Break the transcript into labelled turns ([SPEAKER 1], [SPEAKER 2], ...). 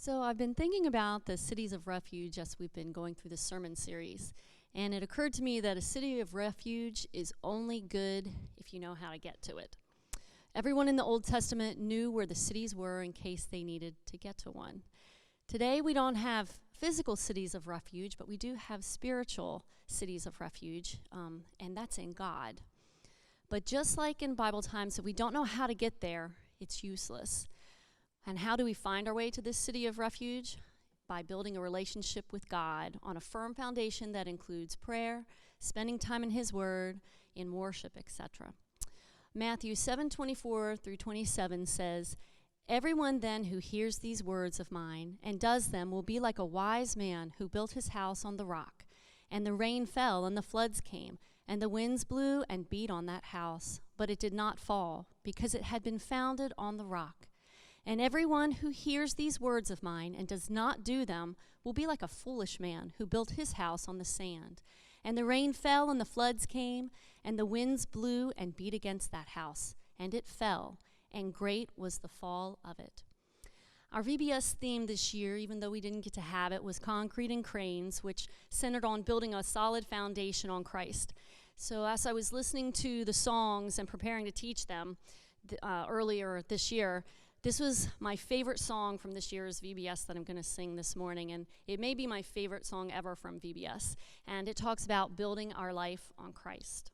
[SPEAKER 1] So I've been thinking about the cities of refuge as we've been going through this sermon series. And it occurred to me that a city of refuge is only good if you know how to get to it. Everyone in the Old Testament knew where the cities were in case they needed to get to one. Today we don't have physical cities of refuge, but we do have spiritual cities of refuge, and that's in God. But just like in Bible times, if we don't know how to get there, it's useless. And how do we find our way to this city of refuge? By building a relationship with God on a firm foundation that includes prayer, spending time in His Word, in worship, etc. Matthew 7:24 through 27 says, "Everyone then who hears these words of mine and does them will be like a wise man who built his house on the rock. And the rain fell and the floods came, and the winds blew and beat on that house, but it did not fall, because it had been founded on the rock. And everyone who hears these words of mine and does not do them will be like a foolish man who built his house on the sand. And the rain fell and the floods came, and the winds blew and beat against that house, and it fell, and great was the fall of it." Our VBS theme this year, even though we didn't get to have it, was Concrete and Cranes, which centered on building a solid foundation on Christ. So as I was listening to the songs and preparing to teach them earlier this year, this was my favorite song from this year's VBS that I'm going to sing this morning, and it may be my favorite song ever from VBS. And it talks about building our life on Christ.